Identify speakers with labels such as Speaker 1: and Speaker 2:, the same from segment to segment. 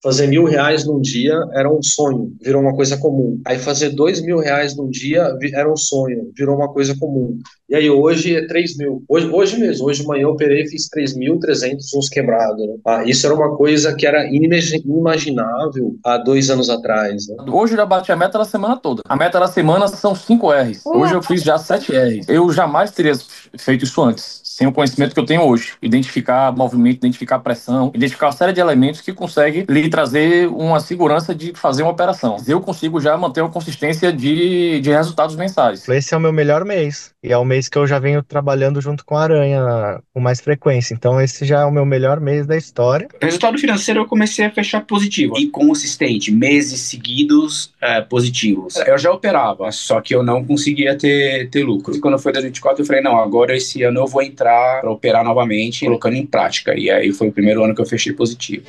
Speaker 1: Fazer R$ 1.000 num dia era um sonho, virou uma coisa comum. Aí fazer R$ 2.000 num dia era um sonho, virou uma coisa comum. E aí hoje é 3.000. Hoje mesmo, hoje de manhã eu operei e fiz 3.300 uns quebrados, né? Isso era uma coisa que era inimaginável há 2 anos atrás, né?
Speaker 2: Hoje eu já bati a meta da semana toda. A meta da semana são 5 R's. Hoje eu fiz já 7 R's. Eu jamais teria feito isso antes, sem o conhecimento que eu tenho hoje. Identificar movimento, identificar pressão, identificar uma série de elementos que consegue lhe trazer uma segurança de fazer uma operação. Eu consigo já manter uma consistência de resultados mensais.
Speaker 3: Esse é o meu melhor mês. E é o mês que eu já venho trabalhando junto com a Aranha com mais frequência. Então esse já é o meu melhor mês da história.
Speaker 4: Resultado financeiro eu comecei a fechar positivo e consistente, meses seguidos positivos. Eu já operava, só que eu não conseguia ter lucro. E quando foi 2024 eu falei, não, agora esse ano eu vou entrar para operar novamente, colocando em prática. E aí foi o primeiro ano que eu fechei positivo.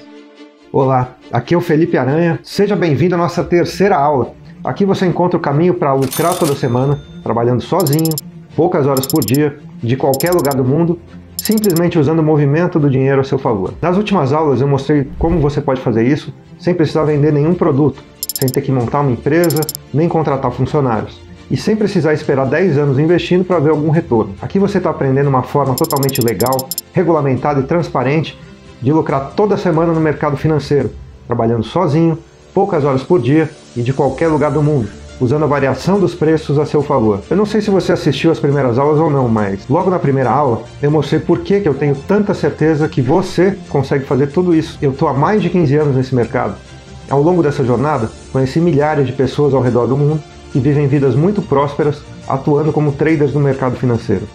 Speaker 5: Olá, aqui é o Felipe Aranha. Seja bem-vindo à nossa terceira aula. Aqui você encontra o caminho para lucrar toda semana, trabalhando sozinho, poucas horas por dia, de qualquer lugar do mundo, simplesmente usando o movimento do dinheiro a seu favor. Nas últimas aulas eu mostrei como você pode fazer isso sem precisar vender nenhum produto, sem ter que montar uma empresa, nem contratar funcionários, e sem precisar esperar 10 anos investindo para ver algum retorno. Aqui você está aprendendo uma forma totalmente legal, regulamentada e transparente de lucrar toda semana no mercado financeiro, trabalhando sozinho, poucas horas por dia e de qualquer lugar do mundo, usando a variação dos preços a seu favor. Eu não sei se você assistiu às primeiras aulas ou não, mas logo na primeira aula eu mostrei por que eu tenho tanta certeza que você consegue fazer tudo isso. Eu estou há mais de 15 anos nesse mercado. Ao longo dessa jornada, conheci milhares de pessoas ao redor do mundo que vivem vidas muito prósperas atuando como traders no mercado financeiro.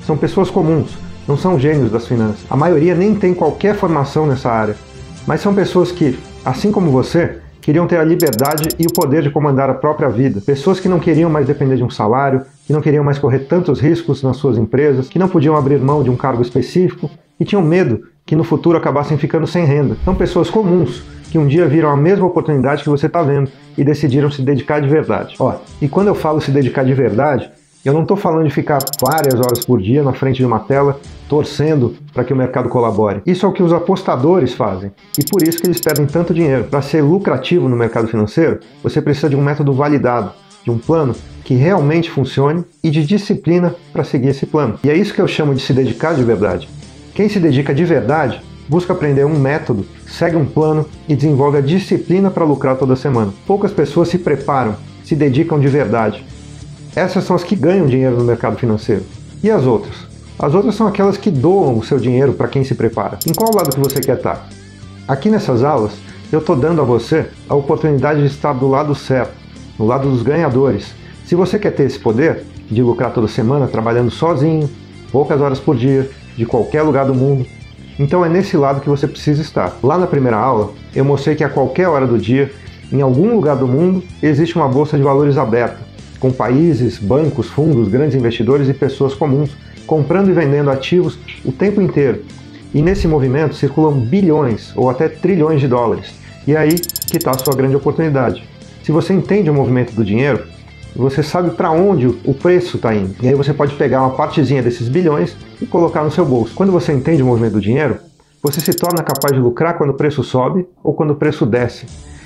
Speaker 5: São pessoas comuns, não são gênios das finanças. A maioria nem tem qualquer formação nessa área, mas são pessoas que, assim como você, queriam ter a liberdade e o poder de comandar a própria vida. Pessoas que não queriam mais depender de um salário, que não queriam mais correr tantos riscos nas suas empresas, que não podiam abrir mão de um cargo específico e tinham medo que no futuro acabassem ficando sem renda. São pessoas comuns que um dia viram a mesma oportunidade que você está vendo e decidiram se dedicar de verdade. E quando eu falo se dedicar de verdade, eu não estou falando de ficar várias horas por dia na frente de uma tela, torcendo para que o mercado colabore. Isso é o que os apostadores fazem, e por isso que eles perdem tanto dinheiro. Para ser lucrativo no mercado financeiro, você precisa de um método validado, de um plano que realmente funcione e de disciplina para seguir esse plano. E é isso que eu chamo de se dedicar de verdade. Quem se dedica de verdade busca aprender um método, segue um plano e desenvolve a disciplina para lucrar toda semana. Poucas pessoas se preparam, se dedicam de verdade. Essas são as que ganham dinheiro no mercado financeiro. E as outras? As outras são aquelas que doam o seu dinheiro para quem se prepara. Em qual lado que você quer estar? Aqui nessas aulas, eu estou dando a você a oportunidade de estar do lado certo, no lado dos ganhadores. Se você quer ter esse poder de lucrar toda semana trabalhando sozinho, poucas horas por dia, de qualquer lugar do mundo, então é nesse lado que você precisa estar. Lá na primeira aula, eu mostrei que a qualquer hora do dia, em algum lugar do mundo, existe uma bolsa de valores aberta, com países, bancos, fundos, grandes investidores e pessoas comuns comprando e vendendo ativos o tempo inteiro. E nesse movimento circulam bilhões ou até trilhões de dólares. E é aí que está a sua grande oportunidade. Se você entende o movimento do dinheiro, você sabe para onde o preço está indo. E aí você pode pegar uma partezinha desses bilhões e colocar no seu bolso. Quando você entende o movimento do dinheiro, você se torna capaz de lucrar quando o preço sobe ou quando o preço desce.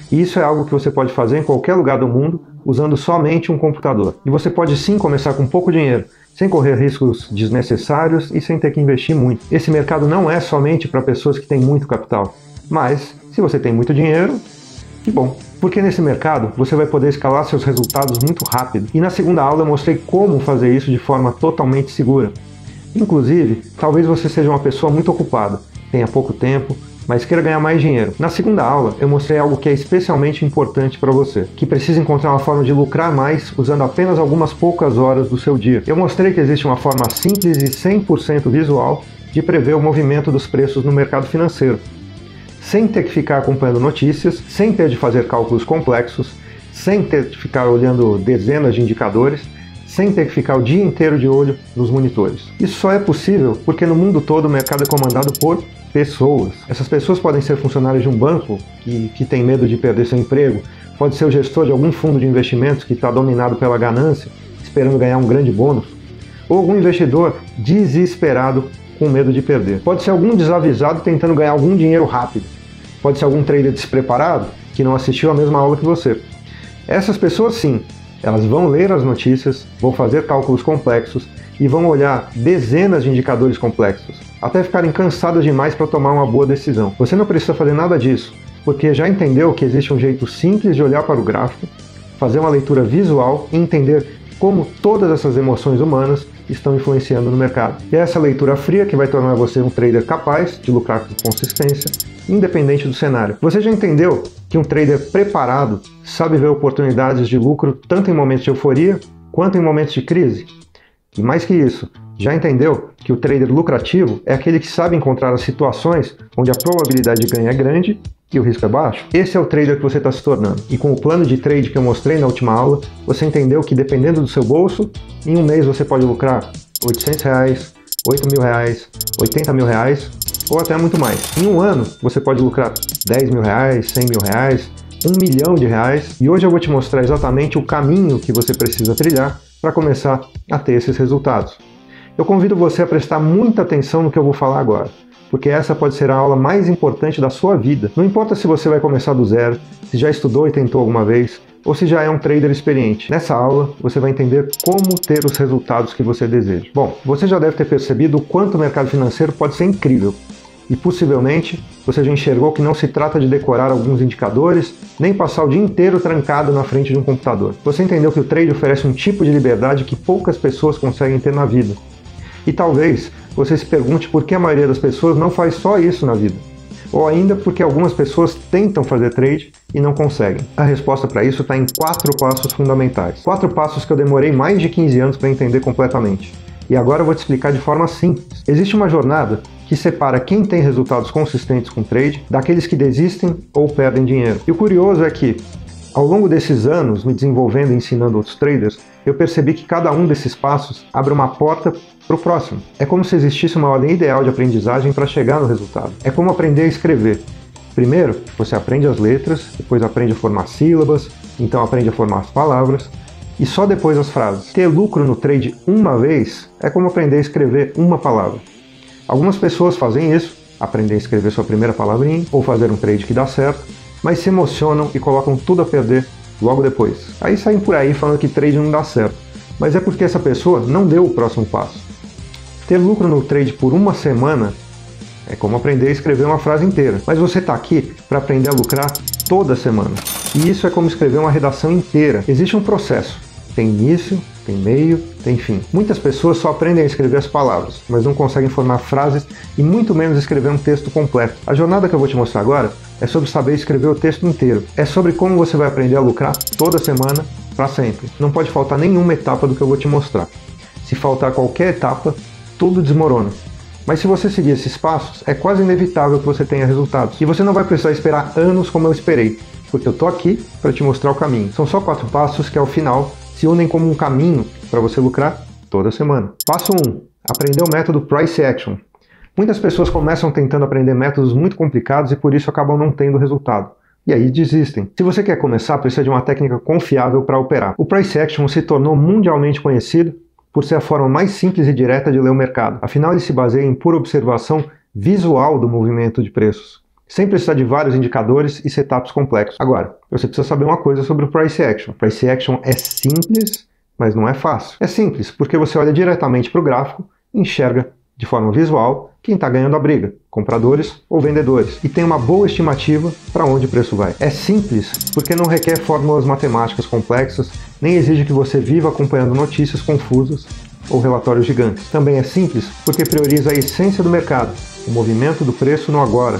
Speaker 5: E isso é algo que você pode fazer em qualquer lugar do mundo, usando somente um computador. E você pode sim começar com pouco dinheiro, sem correr riscos desnecessários e sem ter que investir muito. Esse mercado não é somente para pessoas que têm muito capital, mas se você tem muito dinheiro, que bom. Porque nesse mercado você vai poder escalar seus resultados muito rápido. E na segunda aula eu mostrei como fazer isso de forma totalmente segura. Inclusive, talvez você seja uma pessoa muito ocupada, tenha pouco tempo, mas queira ganhar mais dinheiro. Na segunda aula, eu mostrei algo que é especialmente importante para você, que precisa encontrar uma forma de lucrar mais usando apenas algumas poucas horas do seu dia. Eu mostrei que existe uma forma simples e 100% visual de prever o movimento dos preços no mercado financeiro, sem ter que ficar acompanhando notícias, sem ter de fazer cálculos complexos, sem ter de ficar olhando dezenas de indicadores, sem ter que ficar o dia inteiro de olho nos monitores. Isso só é possível porque no mundo todo o mercado é comandado por pessoas. Essas pessoas podem ser funcionários de um banco que tem medo de perder seu emprego, pode ser o gestor de algum fundo de investimentos que está dominado pela ganância, esperando ganhar um grande bônus, ou algum investidor desesperado com medo de perder. Pode ser algum desavisado tentando ganhar algum dinheiro rápido. Pode ser algum trader despreparado que não assistiu a mesma aula que você. Essas pessoas sim, elas vão ler as notícias, vão fazer cálculos complexos e vão olhar dezenas de indicadores complexos, até ficarem cansadas demais para tomar uma boa decisão. Você não precisa fazer nada disso, porque já entendeu que existe um jeito simples de olhar para o gráfico, fazer uma leitura visual e entender como todas essas emoções humanas estão influenciando no mercado. E é essa leitura fria que vai tornar você um trader capaz de lucrar com consistência, independente do cenário. Você já entendeu que um trader preparado sabe ver oportunidades de lucro tanto em momentos de euforia quanto em momentos de crise? E mais que isso, já entendeu que o trader lucrativo é aquele que sabe encontrar as situações onde a probabilidade de ganho é grande e o risco é baixo? Esse é o trader que você está se tornando. E com o plano de trade que eu mostrei na última aula, você entendeu que dependendo do seu bolso, em um mês você pode lucrar R$800, R$8.000, R$80.000 ou até muito mais. Em um ano, você pode lucrar R$10.000, R$100.000, R$1 milhão. E hoje eu vou te mostrar exatamente o caminho que você precisa trilhar para começar a ter esses resultados. Eu convido você a prestar muita atenção no que eu vou falar agora, porque essa pode ser a aula mais importante da sua vida. Não importa se você vai começar do zero, se já estudou e tentou alguma vez, ou se já é um trader experiente. Nessa aula, você vai entender como ter os resultados que você deseja. Bom, você já deve ter percebido o quanto o mercado financeiro pode ser incrível. E possivelmente, você já enxergou que não se trata de decorar alguns indicadores, nem passar o dia inteiro trancado na frente de um computador. Você entendeu que o trade oferece um tipo de liberdade que poucas pessoas conseguem ter na vida. E talvez você se pergunte por que a maioria das pessoas não faz só isso na vida. Ou ainda porque algumas pessoas tentam fazer trade e não conseguem. A resposta para isso está em 4 passos fundamentais. 4 passos que eu demorei mais de 15 anos para entender completamente. E agora eu vou te explicar de forma simples. Existe uma jornada que separa quem tem resultados consistentes com trade daqueles que desistem ou perdem dinheiro. E o curioso é que, ao longo desses anos, me desenvolvendo e ensinando outros traders, eu percebi que cada um desses passos abre uma porta para o próximo. É como se existisse uma ordem ideal de aprendizagem para chegar no resultado. É como aprender a escrever. Primeiro, você aprende as letras, depois aprende a formar sílabas, então aprende a formar as palavras, e só depois as frases. Ter lucro no trade uma vez é como aprender a escrever uma palavra. Algumas pessoas fazem isso, aprender a escrever sua primeira palavrinha, ou fazer um trade que dá certo, mas se emocionam e colocam tudo a perder logo depois. Aí saem por aí falando que trade não dá certo, mas é porque essa pessoa não deu o próximo passo. Ter lucro no trade por uma semana é como aprender a escrever uma frase inteira, mas você está aqui para aprender a lucrar toda semana. E isso é como escrever uma redação inteira. Existe um processo, tem início, tem meio, tem fim. Muitas pessoas só aprendem a escrever as palavras, mas não conseguem formar frases e muito menos escrever um texto completo. A jornada que eu vou te mostrar agora é sobre saber escrever o texto inteiro. É sobre como você vai aprender a lucrar toda semana para sempre. Não pode faltar nenhuma etapa do que eu vou te mostrar. Se faltar qualquer etapa, tudo desmorona. Mas se você seguir esses passos, é quase inevitável que você tenha resultados. E você não vai precisar esperar anos como eu esperei, porque eu tô aqui para te mostrar o caminho. São só 4 passos que ao final se unem como um caminho para você lucrar toda semana. Passo 1. Aprender o método Price Action. Muitas pessoas começam tentando aprender métodos muito complicados e por isso acabam não tendo resultado. E aí desistem. Se você quer começar, precisa de uma técnica confiável para operar. O Price Action se tornou mundialmente conhecido por ser a forma mais simples e direta de ler o mercado. Afinal, ele se baseia em pura observação visual do movimento de preços, sem precisar de vários indicadores e setups complexos. Agora, você precisa saber uma coisa sobre o Price Action. Price Action é simples, mas não é fácil. É simples porque você olha diretamente para o gráfico e enxerga de forma visual quem está ganhando a briga, compradores ou vendedores, e tem uma boa estimativa para onde o preço vai. É simples porque não requer fórmulas matemáticas complexas, nem exige que você viva acompanhando notícias confusas ou relatórios gigantes. Também é simples porque prioriza a essência do mercado, o movimento do preço no agora.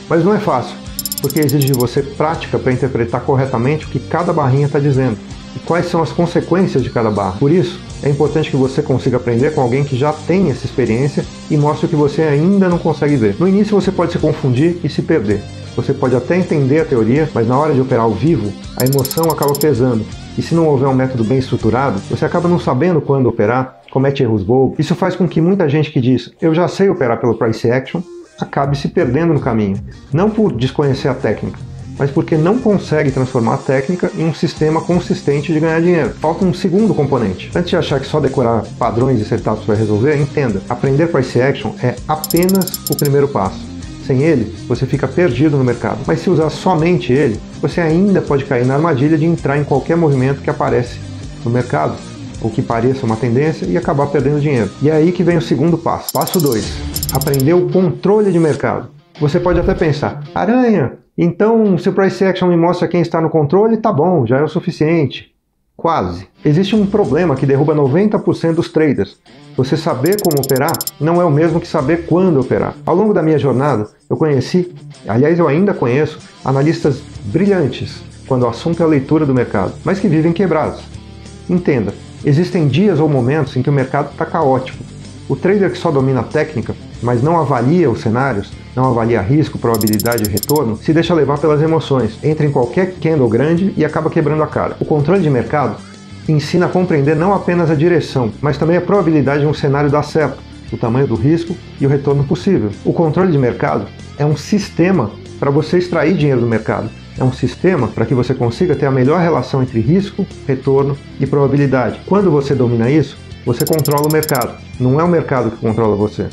Speaker 5: Mas não é fácil, porque exige de você prática para interpretar corretamente o que cada barrinha está dizendo e quais são as consequências de cada barra. Por isso, é importante que você consiga aprender com alguém que já tem essa experiência e mostre o que você ainda não consegue ver. No início você pode se confundir e se perder. Você pode até entender a teoria, mas na hora de operar ao vivo, a emoção acaba pesando. E se não houver um método bem estruturado, você acaba não sabendo quando operar, comete erros bobos. Isso faz com que muita gente que diz, eu já sei operar pelo Price Action, acabe se perdendo no caminho. Não por desconhecer a técnica, mas porque não consegue transformar a técnica em um sistema consistente de ganhar dinheiro. Falta um segundo componente. Antes de achar que só decorar padrões e setups vai resolver, entenda, aprender Price Action é apenas o primeiro passo. Sem ele, você fica perdido no mercado. Mas se usar somente ele, você ainda pode cair na armadilha de entrar em qualquer movimento que aparece no mercado, ou que pareça uma tendência, e acabar perdendo dinheiro. E é aí que vem o segundo passo. Passo 2. Aprender o controle de mercado. Você pode até pensar, Aranha, então se o Price Action me mostra quem está no controle, tá bom, já é o suficiente. Quase. Existe um problema que derruba 90% dos traders. Você saber como operar não é o mesmo que saber quando operar. Ao longo da minha jornada, eu conheci, aliás eu ainda conheço, analistas brilhantes quando o assunto é a leitura do mercado, mas que vivem quebrados. Entenda, existem dias ou momentos em que o mercado está caótico. O trader que só domina a técnica, mas não avalia os cenários, não avalia risco, probabilidade e retorno, se deixa levar pelas emoções, entra em qualquer candle grande e acaba quebrando a cara. O controle de mercado ensina a compreender não apenas a direção, mas também a probabilidade de um cenário dar certo, o tamanho do risco e o retorno possível. O controle de mercado é um sistema para você extrair dinheiro do mercado. É um sistema para que você consiga ter a melhor relação entre risco, retorno e probabilidade. Quando você domina isso, você controla o mercado. Não é o mercado que controla você.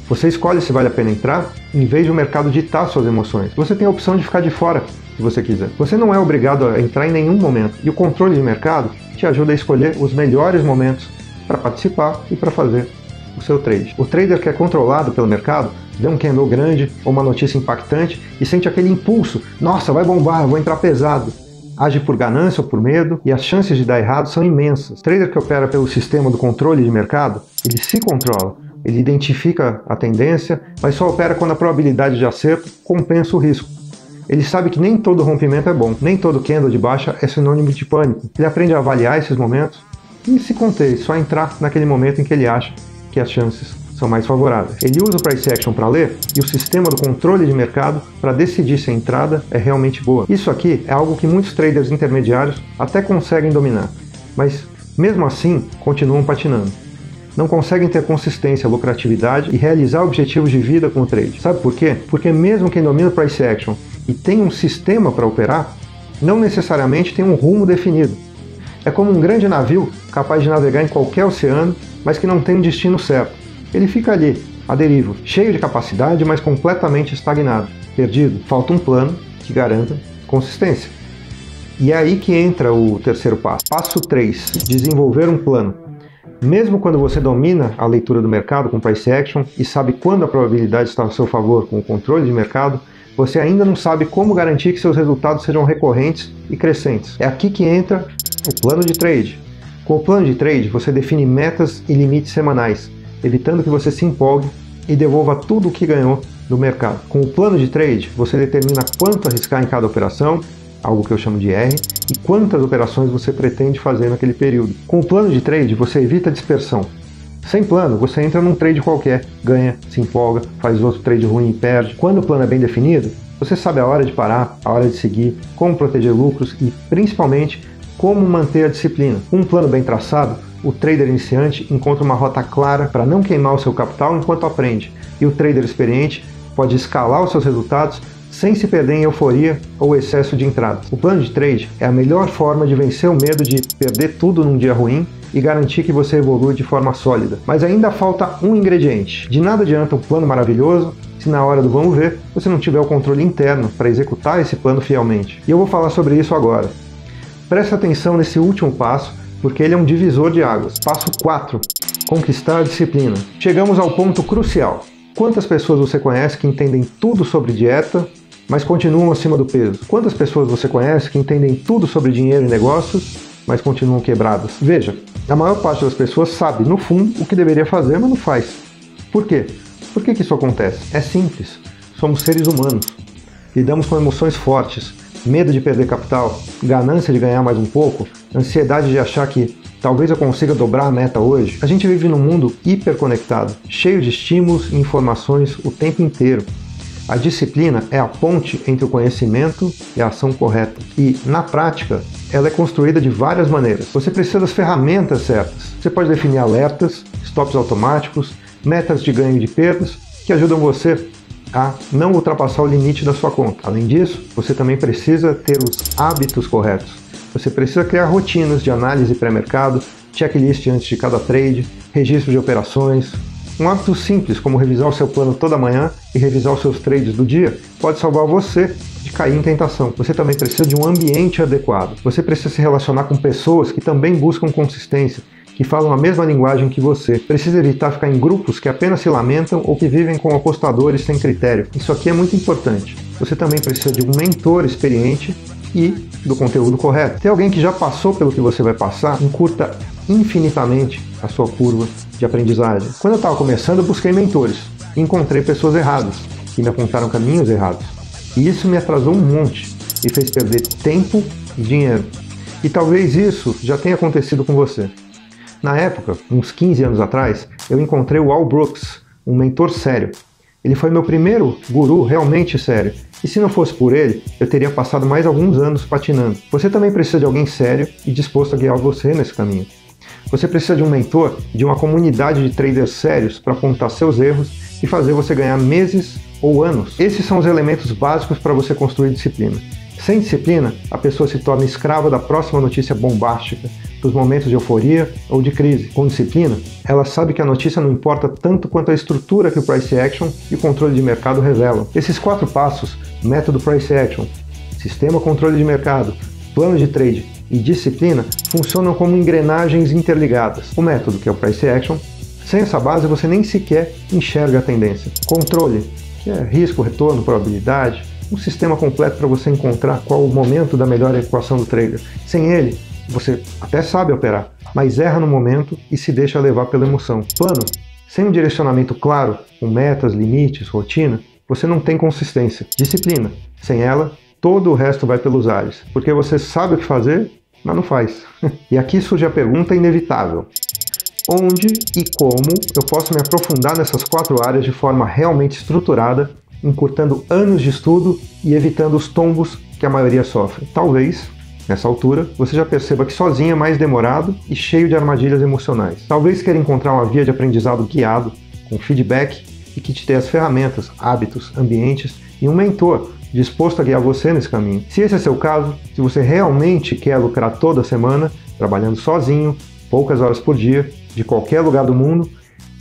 Speaker 5: Você escolhe se vale a pena entrar, em vez de o mercado ditar suas emoções. Você tem a opção de ficar de fora, se você quiser. Você não é obrigado a entrar em nenhum momento. E o controle de mercado te ajuda a escolher os melhores momentos para participar e para fazer o seu trade. O trader que é controlado pelo mercado vê um candle grande ou uma notícia impactante e sente aquele impulso. Nossa, vai bombar, vou entrar pesado. Age por ganância ou por medo e as chances de dar errado são imensas. O trader que opera pelo sistema do controle de mercado, ele se controla. Ele identifica a tendência, mas só opera quando a probabilidade de acerto compensa o risco. Ele sabe que nem todo rompimento é bom, nem todo candle de baixa é sinônimo de pânico. Ele aprende a avaliar esses momentos e se conter, só entrar naquele momento em que ele acha que as chances são mais favoráveis. Ele usa o Price Action para ler e o sistema do controle de mercado para decidir se a entrada é realmente boa. Isso aqui é algo que muitos traders intermediários até conseguem dominar, mas mesmo assim continuam patinando. Não conseguem ter consistência, lucratividade e realizar objetivos de vida com o trade. Sabe por quê? Porque mesmo quem domina o Price Action e tem um sistema para operar, não necessariamente tem um rumo definido. É como um grande navio capaz de navegar em qualquer oceano, mas que não tem um destino certo. Ele fica ali, à deriva, cheio de capacidade, mas completamente estagnado, perdido. Falta um plano que garanta consistência. E é aí que entra o terceiro passo. Passo 3. Desenvolver um plano. Mesmo quando você domina a leitura do mercado com Price Action e sabe quando a probabilidade está a seu favor com o controle de mercado, você ainda não sabe como garantir que seus resultados sejam recorrentes e crescentes. É aqui que entra o plano de trade. Com o plano de trade, você define metas e limites semanais, evitando que você se empolgue e devolva tudo o que ganhou do mercado. Com o plano de trade, você determina quanto arriscar em cada operação, algo que eu chamo de R, e quantas operações você pretende fazer naquele período. Com o plano de trade, você evita a dispersão. Sem plano, você entra num trade qualquer, ganha, se empolga, faz outro trade ruim e perde. Quando o plano é bem definido, você sabe a hora de parar, a hora de seguir, como proteger lucros e, principalmente, como manter a disciplina. Com um plano bem traçado, o trader iniciante encontra uma rota clara para não queimar o seu capital enquanto aprende, e o trader experiente pode escalar os seus resultados sem se perder em euforia ou excesso de entrada. O plano de trade é a melhor forma de vencer o medo de perder tudo num dia ruim e garantir que você evolui de forma sólida. Mas ainda falta um ingrediente. De nada adianta um plano maravilhoso se na hora do vamos ver você não tiver o controle interno para executar esse plano fielmente. E eu vou falar sobre isso agora. Preste atenção nesse último passo, porque ele é um divisor de águas. Passo 4. Conquistar a disciplina. Chegamos ao ponto crucial. Quantas pessoas você conhece que entendem tudo sobre dieta, mas continuam acima do peso? Quantas pessoas você conhece que entendem tudo sobre dinheiro e negócios, mas continuam quebradas? Veja, a maior parte das pessoas sabe, no fundo, o que deveria fazer, mas não faz. Por quê? Por que isso acontece? É simples. Somos seres humanos. Lidamos com emoções fortes, medo de perder capital, ganância de ganhar mais um pouco, ansiedade de achar que talvez eu consiga dobrar a meta hoje. A gente vive num mundo hiperconectado, cheio de estímulos e informações o tempo inteiro. A disciplina é a ponte entre o conhecimento e a ação correta. E, na prática, ela é construída de várias maneiras. Você precisa das ferramentas certas. Você pode definir alertas, stops automáticos, metas de ganho e de perdas, que ajudam você a não ultrapassar o limite da sua conta. Além disso, você também precisa ter os hábitos corretos. Você precisa criar rotinas de análise pré-mercado, checklist antes de cada trade, registro de operações, Um hábito simples, como revisar o seu plano toda manhã e revisar os seus trades do dia, pode salvar você de cair em tentação. Você também precisa de um ambiente adequado. Você precisa se relacionar com pessoas que também buscam consistência, que falam a mesma linguagem que você. Precisa evitar ficar em grupos que apenas se lamentam ou que vivem como apostadores sem critério. Isso aqui é muito importante. Você também precisa de um mentor experiente e do conteúdo correto. Tem alguém que já passou pelo que você vai passar, encurta infinitamente a sua curva de aprendizagem. Quando eu estava começando, eu busquei mentores e encontrei pessoas erradas, que me apontaram caminhos errados. E isso me atrasou um monte e fez perder tempo e dinheiro. E talvez isso já tenha acontecido com você. Na época, uns 15 anos atrás, eu encontrei o Al Brooks, um mentor sério. Ele foi meu primeiro guru realmente sério. E se não fosse por ele, eu teria passado mais alguns anos patinando. Você também precisa de alguém sério e disposto a guiar você nesse caminho. Você precisa de um mentor, de uma comunidade de traders sérios para apontar seus erros e fazer você ganhar meses ou anos. Esses são os elementos básicos para você construir disciplina. Sem disciplina, a pessoa se torna escrava da próxima notícia bombástica, dos momentos de euforia ou de crise. Com disciplina, ela sabe que a notícia não importa tanto quanto a estrutura que o Price Action e o controle de mercado revelam. Esses 4 passos, método Price Action, sistema controle de mercado, plano de trade e disciplina, funcionam como engrenagens interligadas. O método, que é o Price Action, sem essa base você nem sequer enxerga a tendência. Controle, que é risco, retorno, probabilidade, um sistema completo para você encontrar qual o momento da melhor equação do trader. Sem ele, você até sabe operar, mas erra no momento e se deixa levar pela emoção. Plano, sem um direcionamento claro, com metas, limites, rotina, você não tem consistência. Disciplina, sem ela, todo o resto vai pelos ares, porque você sabe o que fazer, mas não faz. E aqui surge a pergunta inevitável. Onde e como eu posso me aprofundar nessas 4 áreas de forma realmente estruturada, encurtando anos de estudo e evitando os tombos que a maioria sofre? Talvez, nessa altura, você já perceba que sozinho é mais demorado e cheio de armadilhas emocionais. Talvez queira encontrar uma via de aprendizado guiado, com feedback e que te dê as ferramentas, hábitos, ambientes e um mentor disposto a guiar você nesse caminho. Se esse é seu caso, se você realmente quer lucrar toda semana, trabalhando sozinho, poucas horas por dia, de qualquer lugar do mundo,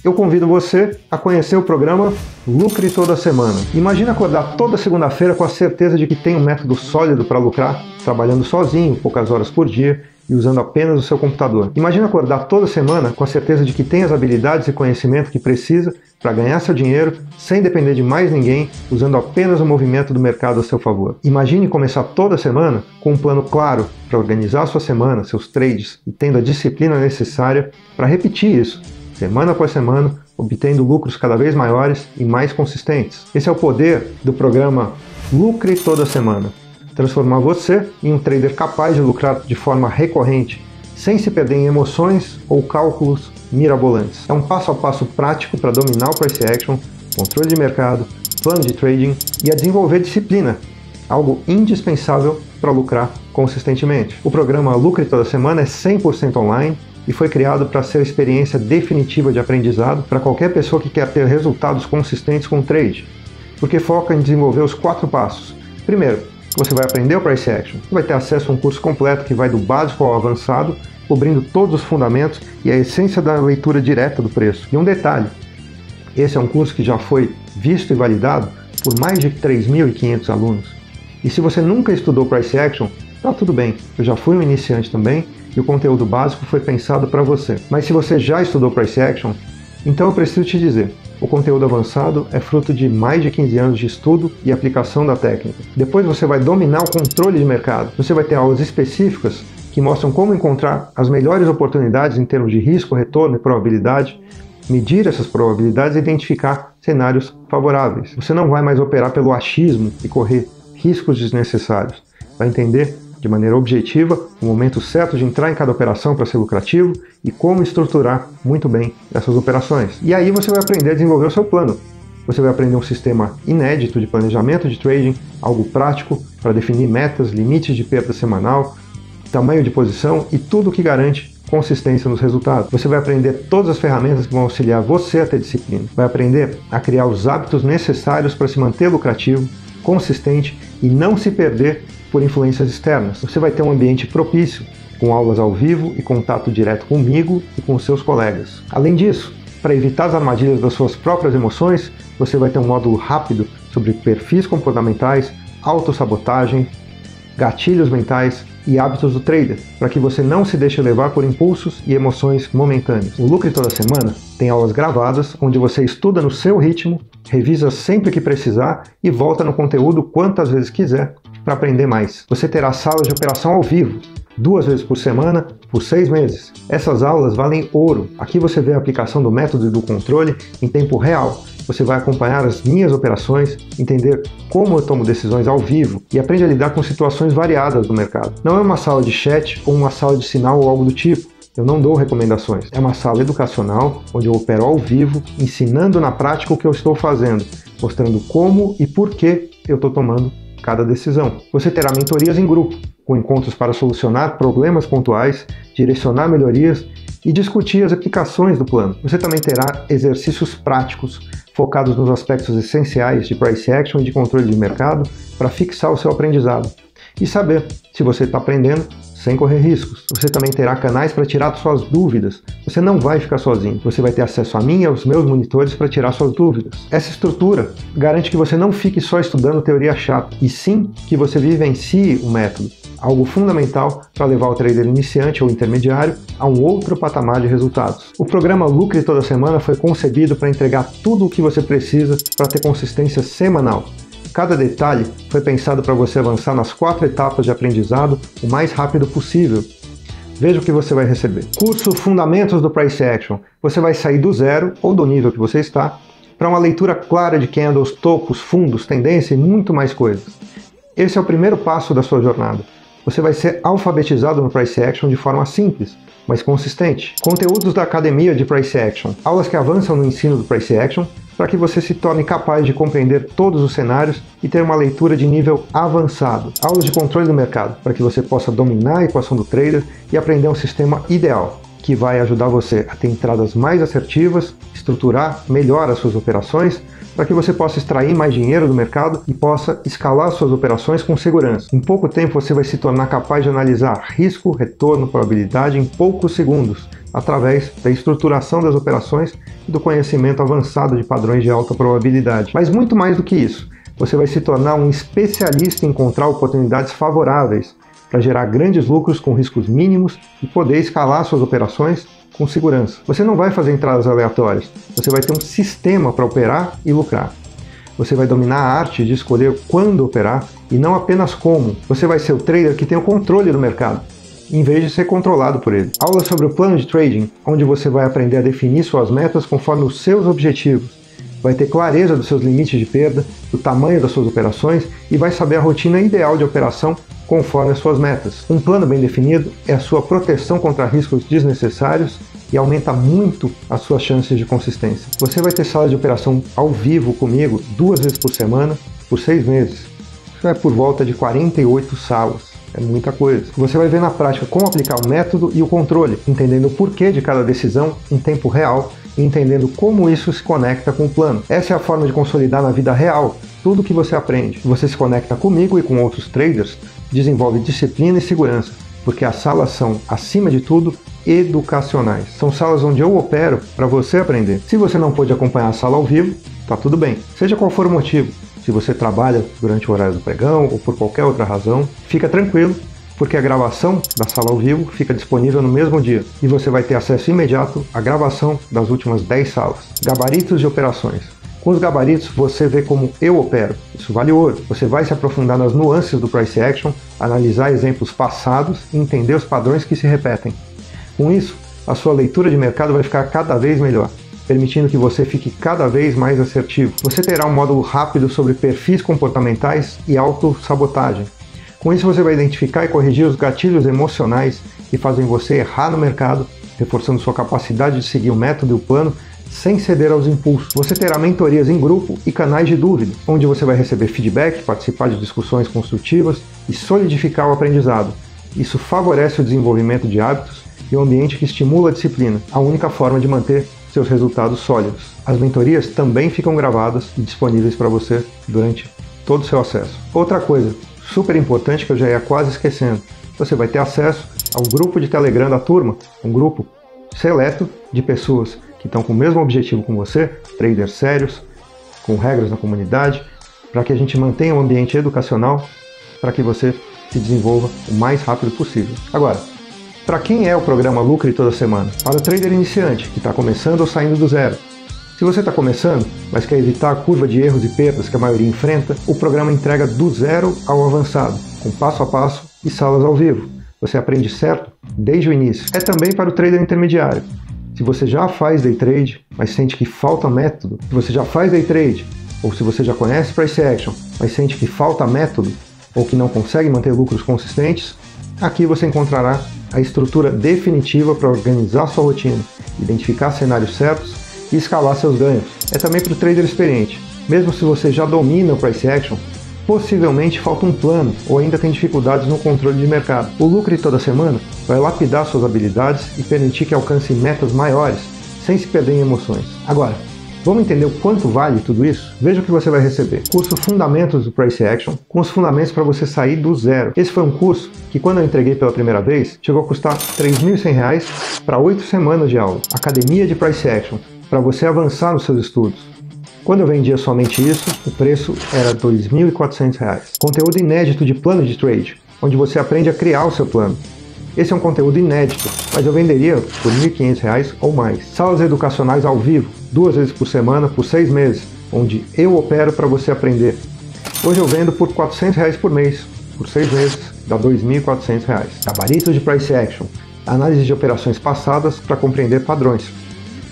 Speaker 5: eu convido você a conhecer o programa Lucre Toda Semana. Imagina acordar toda segunda-feira com a certeza de que tem um método sólido para lucrar, trabalhando sozinho, poucas horas por dia e usando apenas o seu computador. Imagina acordar toda semana com a certeza de que tem as habilidades e conhecimento que precisa para ganhar seu dinheiro sem depender de mais ninguém, usando apenas o movimento do mercado a seu favor. Imagine começar toda semana com um plano claro para organizar a sua semana, seus trades e tendo a disciplina necessária para repetir isso semana após semana, obtendo lucros cada vez maiores e mais consistentes. Esse é o poder do programa Lucre Toda Semana. Transformar você em um trader capaz de lucrar de forma recorrente, sem se perder em emoções ou cálculos mirabolantes. É um passo a passo prático para dominar o Price Action, controle de mercado, plano de trading e a desenvolver disciplina, algo indispensável para lucrar consistentemente. O programa Lucre Toda Semana é 100% online e foi criado para ser a experiência definitiva de aprendizado para qualquer pessoa que quer ter resultados consistentes com o trade, porque foca em desenvolver os 4 passos. Primeiro, você vai aprender o Price Action, vai ter acesso a um curso completo que vai do básico ao avançado, cobrindo todos os fundamentos e a essência da leitura direta do preço. E um detalhe, esse é um curso que já foi visto e validado por mais de 3.500 alunos. E se você nunca estudou Price Action, tá tudo bem, eu já fui um iniciante também, e o conteúdo básico foi pensado para você. Mas se você já estudou Price Action, então eu preciso te dizer, o conteúdo avançado é fruto de mais de 15 anos de estudo e aplicação da técnica. Depois você vai dominar o controle de mercado. Você vai ter aulas específicas que mostram como encontrar as melhores oportunidades em termos de risco, retorno e probabilidade, medir essas probabilidades e identificar cenários favoráveis. Você não vai mais operar pelo achismo e correr riscos desnecessários. Vai entender de maneira objetiva o momento certo de entrar em cada operação para ser lucrativo e como estruturar muito bem essas operações. E aí você vai aprender a desenvolver o seu plano. Você vai aprender um sistema inédito de planejamento de trading, algo prático para definir metas, limites de perda semanal, tamanho de posição e tudo o que garante consistência nos resultados. Você vai aprender todas as ferramentas que vão auxiliar você a ter disciplina. Vai aprender a criar os hábitos necessários para se manter lucrativo, consistente e não se perder por influências externas. Você vai ter um ambiente propício, com aulas ao vivo e contato direto comigo e com seus colegas. Além disso, para evitar as armadilhas das suas próprias emoções, você vai ter um módulo rápido sobre perfis comportamentais, autossabotagem, gatilhos mentais e hábitos do trader, para que você não se deixe levar por impulsos e emoções momentâneas. O Lucre Toda Semana tem aulas gravadas, onde você estuda no seu ritmo, revisa sempre que precisar e volta no conteúdo quantas vezes quiser para aprender mais. Você terá salas de operação ao vivo, 2 vezes por semana, por 6 meses. Essas aulas valem ouro. Aqui você vê a aplicação do método e do controle em tempo real. Você vai acompanhar as minhas operações, entender como eu tomo decisões ao vivo e aprende a lidar com situações variadas do mercado. Não é uma sala de chat ou uma sala de sinal ou algo do tipo. Eu não dou recomendações. É uma sala educacional onde eu opero ao vivo, ensinando na prática o que eu estou fazendo, mostrando como e por que eu estou tomando cada decisão. Você terá mentorias em grupo, com encontros para solucionar problemas pontuais, direcionar melhorias e discutir as aplicações do plano. Você também terá exercícios práticos, focados nos aspectos essenciais de price action e de controle de mercado para fixar o seu aprendizado e saber se você está aprendendo sem correr riscos. Você também terá canais para tirar suas dúvidas. Você não vai ficar sozinho. Você vai ter acesso a mim e aos meus monitores para tirar suas dúvidas. Essa estrutura garante que você não fique só estudando teoria chata, e sim que você vivencie o método, algo fundamental para levar o trader iniciante ou intermediário a um outro patamar de resultados. O programa Lucre Toda Semana foi concebido para entregar tudo o que você precisa para ter consistência semanal. Cada detalhe foi pensado para você avançar nas 4 etapas de aprendizado o mais rápido possível. Veja o que você vai receber. Curso Fundamentos do Price Action. Você vai sair do zero, ou do nível que você está, para uma leitura clara de candles, topos, fundos, tendência e muito mais coisas. Esse é o primeiro passo da sua jornada. Você vai ser alfabetizado no Price Action de forma simples, mas consistente. Conteúdos da Academia de Price Action. Aulas que avançam no ensino do Price Action para que você se torne capaz de compreender todos os cenários e ter uma leitura de nível avançado. Aulas de controle do mercado, para que você possa dominar a equação do trader e aprender um sistema ideal, que vai ajudar você a ter entradas mais assertivas, estruturar melhor as suas operações, para que você possa extrair mais dinheiro do mercado e possa escalar suas operações com segurança. Em pouco tempo você vai se tornar capaz de analisar risco, retorno, probabilidade em poucos segundos, através da estruturação das operações e do conhecimento avançado de padrões de alta probabilidade. Mas muito mais do que isso, você vai se tornar um especialista em encontrar oportunidades favoráveis para gerar grandes lucros com riscos mínimos e poder escalar suas operações com segurança. Você não vai fazer entradas aleatórias, você vai ter um sistema para operar e lucrar. Você vai dominar a arte de escolher quando operar e não apenas como. Você vai ser o trader que tem o controle do mercado, em vez de ser controlado por ele. Aulas sobre o plano de trading, onde você vai aprender a definir suas metas conforme os seus objetivos. Vai ter clareza dos seus limites de perda, do tamanho das suas operações e vai saber a rotina ideal de operação conforme as suas metas. Um plano bem definido é a sua proteção contra riscos desnecessários e aumenta muito as suas chances de consistência. Você vai ter sala de operação ao vivo comigo 2 vezes por semana, por 6 meses. Isso é por volta de 48 salas. É muita coisa. Você vai ver na prática como aplicar o método e o controle, entendendo o porquê de cada decisão em tempo real e entendendo como isso se conecta com o plano. Essa é a forma de consolidar na vida real tudo o que você aprende. Você se conecta comigo e com outros traders, desenvolve disciplina e segurança, porque as salas são, acima de tudo, educacionais. São salas onde eu opero para você aprender. Se você não pôde acompanhar a sala ao vivo, tá tudo bem. Seja qual for o motivo. Se você trabalha durante o horário do pregão ou por qualquer outra razão, fica tranquilo, porque a gravação da sala ao vivo fica disponível no mesmo dia e você vai ter acesso imediato à gravação das últimas 10 salas. Gabaritos de operações. Com os gabaritos você vê como eu opero. Isso vale ouro. Você vai se aprofundar nas nuances do price action, analisar exemplos passados e entender os padrões que se repetem. Com isso, a sua leitura de mercado vai ficar cada vez melhor, permitindo que você fique cada vez mais assertivo. Você terá um módulo rápido sobre perfis comportamentais e autossabotagem. Com isso você vai identificar e corrigir os gatilhos emocionais que fazem você errar no mercado, reforçando sua capacidade de seguir o método e o plano sem ceder aos impulsos. Você terá mentorias em grupo e canais de dúvida, onde você vai receber feedback, participar de discussões construtivas e solidificar o aprendizado. Isso favorece o desenvolvimento de hábitos e um ambiente que estimula a disciplina, a única forma de manter seus resultados sólidos. As mentorias também ficam gravadas e disponíveis para você durante todo o seu acesso. Outra coisa super importante que eu já ia quase esquecendo, você vai ter acesso ao grupo de Telegram da turma, um grupo seleto de pessoas que estão com o mesmo objetivo com você, traders sérios, com regras na comunidade, para que a gente mantenha um ambiente educacional, para que você se desenvolva o mais rápido possível. Agora, para quem é o programa Lucre Toda Semana? Para o trader iniciante, que está começando ou saindo do zero. Se você está começando, mas quer evitar a curva de erros e perdas que a maioria enfrenta, o programa entrega do zero ao avançado, com passo a passo e salas ao vivo. Você aprende certo desde o início. É também para o trader intermediário. Se você já faz day trade, mas sente que falta método, se você já faz day trade, ou se você já conhece price action, mas sente que falta método, ou que não consegue manter lucros consistentes, aqui você encontrará a estrutura definitiva para organizar sua rotina, identificar cenários certos e escalar seus ganhos. É também para o trader experiente. Mesmo se você já domina o price action, possivelmente falta um plano ou ainda tem dificuldades no controle de mercado. O Lucre Toda Semana vai lapidar suas habilidades e permitir que alcance metas maiores, sem se perder em emoções. Agora, vamos entender o quanto vale tudo isso? Veja o que você vai receber. Curso Fundamentos do Price Action, com os fundamentos para você sair do zero. Esse foi um curso que, quando eu entreguei pela primeira vez, chegou a custar R$ 3.100 para 8 semanas de aula. Academia de Price Action, para você avançar nos seus estudos. Quando eu vendia somente isso, o preço era R$ 2.400. Conteúdo inédito de plano de trade, onde você aprende a criar o seu plano. Esse é um conteúdo inédito, mas eu venderia por R$ 1.500 ou mais. Salas educacionais ao vivo, 2 vezes por semana, por 6 meses, onde eu opero para você aprender. Hoje eu vendo por R$ 400 por mês, por 6 meses, dá R$ 2.400. Gabaritos de Price Action, análise de operações passadas para compreender padrões.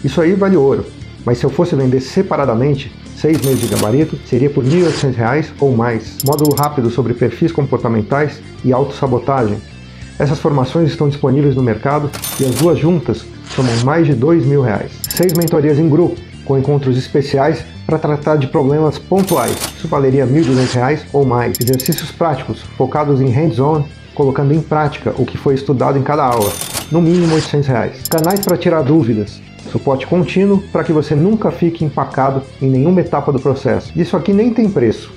Speaker 5: Isso aí vale ouro, mas se eu fosse vender separadamente, 6 meses de gabarito, seria por R$ 1.800 ou mais. Módulo rápido sobre perfis comportamentais e autossabotagem. Essas formações estão disponíveis no mercado e as duas juntas somam mais de R$ 2.000. 6 mentorias em grupo, com encontros especiais para tratar de problemas pontuais. Isso valeria R$ 1.200 ou mais. Exercícios práticos, focados em hands-on, colocando em prática o que foi estudado em cada aula. No mínimo R$ 800. Canais para tirar dúvidas. Suporte contínuo para que você nunca fique empacado em nenhuma etapa do processo. Isso aqui nem tem preço.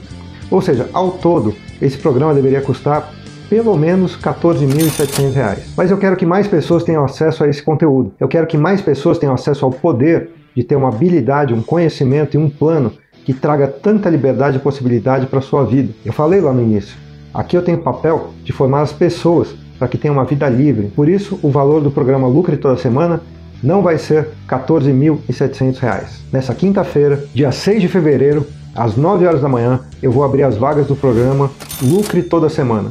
Speaker 5: Ou seja, ao todo, esse programa deveria custar pelo menos R$ 14.700. Mas eu quero que mais pessoas tenham acesso a esse conteúdo. Eu quero que mais pessoas tenham acesso ao poder de ter uma habilidade, um conhecimento e um plano que traga tanta liberdade e possibilidade para a sua vida. Eu falei lá no início, aqui eu tenho o papel de formar as pessoas para que tenham uma vida livre. Por isso, o valor do programa Lucre Toda Semana não vai ser R$ 14.700. Nessa quinta-feira, dia 6 de fevereiro, às 9 horas da manhã, eu vou abrir as vagas do programa Lucre Toda Semana.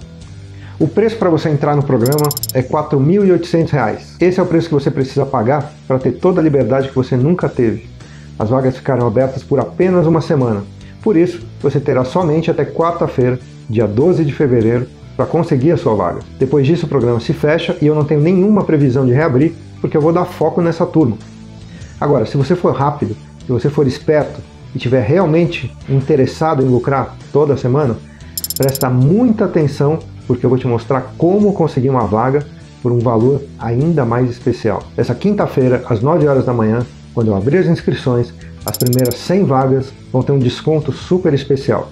Speaker 5: O preço para você entrar no programa é R$ 4.800. Esse é o preço que você precisa pagar para ter toda a liberdade que você nunca teve. As vagas ficarão abertas por apenas uma semana. Por isso, você terá somente até quarta-feira, dia 12 de fevereiro, para conseguir a sua vaga. Depois disso, o programa se fecha e eu não tenho nenhuma previsão de reabrir, porque eu vou dar foco nessa turma. Agora, se você for rápido, se você for esperto e estiver realmente interessado em lucrar toda semana, presta muita atenção, porque eu vou te mostrar como conseguir uma vaga por um valor ainda mais especial. Essa quinta-feira, às 9 horas da manhã, quando eu abrir as inscrições, as primeiras 100 vagas vão ter um desconto super especial.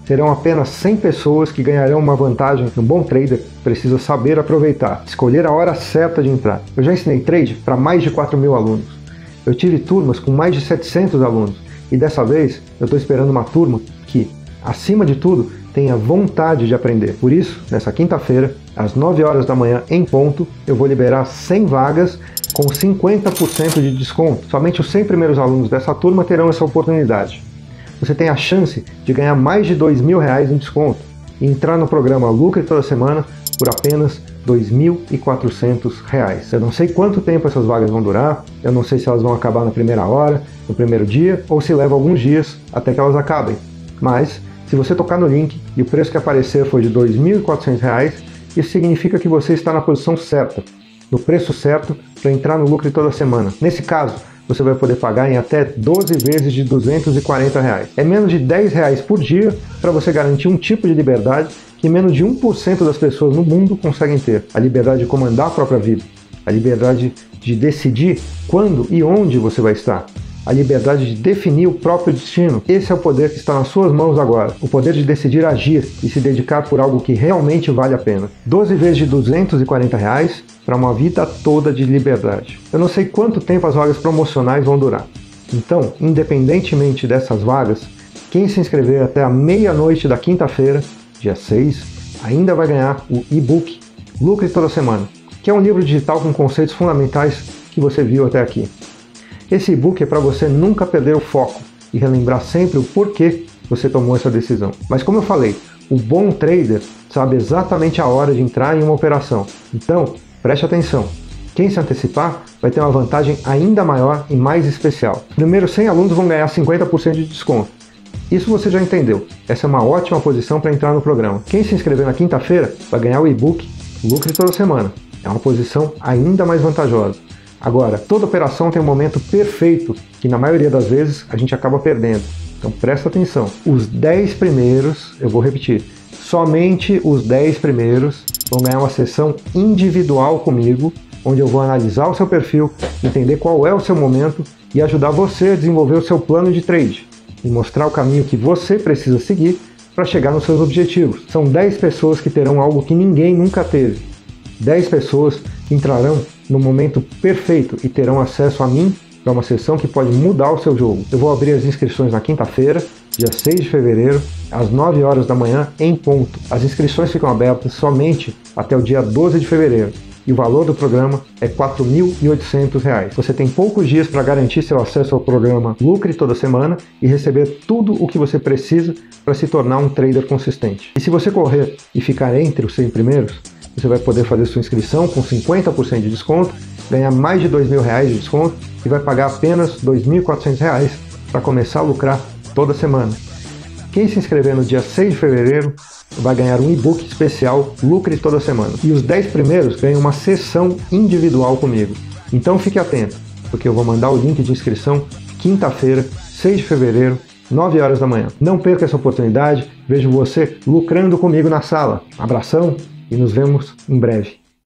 Speaker 5: Serão apenas 100 pessoas que ganharão uma vantagem que um bom trader precisa saber aproveitar, escolher a hora certa de entrar. Eu já ensinei trade para mais de 4.000 alunos. Eu tive turmas com mais de 700 alunos e dessa vez eu estou esperando uma turma que, acima de tudo, tenha vontade de aprender. Por isso, nessa quinta-feira, às 9 horas da manhã em ponto, eu vou liberar 100 vagas com 50% de desconto. Somente os 100 primeiros alunos dessa turma terão essa oportunidade. Você tem a chance de ganhar mais de R$ 2.000 em desconto e entrar no programa Lucre Toda Semana por apenas R$ 2.400. Eu não sei quanto tempo essas vagas vão durar, eu não sei se elas vão acabar na primeira hora, no primeiro dia, ou se leva alguns dias até que elas acabem. Mas, se você tocar no link e o preço que aparecer for de R$ 2.400, isso significa que você está na posição certa, no preço certo para entrar no Lucre Toda Semana. Nesse caso, você vai poder pagar em até 12 vezes de R$ 240. É menos de R$ 10 por dia para você garantir um tipo de liberdade que menos de 1% das pessoas no mundo conseguem ter. A liberdade de comandar a própria vida, a liberdade de decidir quando e onde você vai estar, a liberdade de definir o próprio destino. Esse é o poder que está nas suas mãos agora, o poder de decidir agir e se dedicar por algo que realmente vale a pena. 12 vezes de R$240 para uma vida toda de liberdade. Eu não sei quanto tempo as vagas promocionais vão durar. Então, independentemente dessas vagas, quem se inscrever até a meia-noite da quinta-feira, dia 6, ainda vai ganhar o e-book Lucre Toda Semana, que é um livro digital com conceitos fundamentais que você viu até aqui. Esse e-book é para você nunca perder o foco e relembrar sempre o porquê você tomou essa decisão. Mas como eu falei, o bom trader sabe exatamente a hora de entrar em uma operação. Então, preste atenção. Quem se antecipar vai ter uma vantagem ainda maior e mais especial. Os primeiros 100 alunos vão ganhar 50% de desconto. Isso você já entendeu. Essa é uma ótima posição para entrar no programa. Quem se inscrever na quinta-feira vai ganhar o e-book Lucre Toda Semana. É uma posição ainda mais vantajosa. Agora, toda operação tem um momento perfeito que na maioria das vezes a gente acaba perdendo. Então presta atenção. Os 10 primeiros, eu vou repetir, somente os 10 primeiros vão ganhar uma sessão individual comigo, onde eu vou analisar o seu perfil, entender qual é o seu momento e ajudar você a desenvolver o seu plano de trade e mostrar o caminho que você precisa seguir para chegar nos seus objetivos. São 10 pessoas que terão algo que ninguém nunca teve. 10 pessoas que entrarão no momento perfeito e terão acesso a mim para uma sessão que pode mudar o seu jogo. Eu vou abrir as inscrições na quinta-feira, dia 6 de fevereiro, às 9 horas da manhã, em ponto. As inscrições ficam abertas somente até o dia 12 de fevereiro. E o valor do programa é R$ 4.800. Você tem poucos dias para garantir seu acesso ao programa Lucre Toda Semana e receber tudo o que você precisa para se tornar um trader consistente. E se você correr e ficar entre os 100 primeiros, você vai poder fazer sua inscrição com 50% de desconto, ganhar mais de R$2.000 de desconto e vai pagar apenas R$2.400 para começar a lucrar toda semana. Quem se inscrever no dia 6 de fevereiro vai ganhar um e-book especial Lucre Toda Semana. E os 10 primeiros ganham uma sessão individual comigo. Então fique atento, porque eu vou mandar o link de inscrição quinta-feira, 6 de fevereiro, 9 horas da manhã. Não perca essa oportunidade, vejo você lucrando comigo na sala. Abração e nos vemos em breve.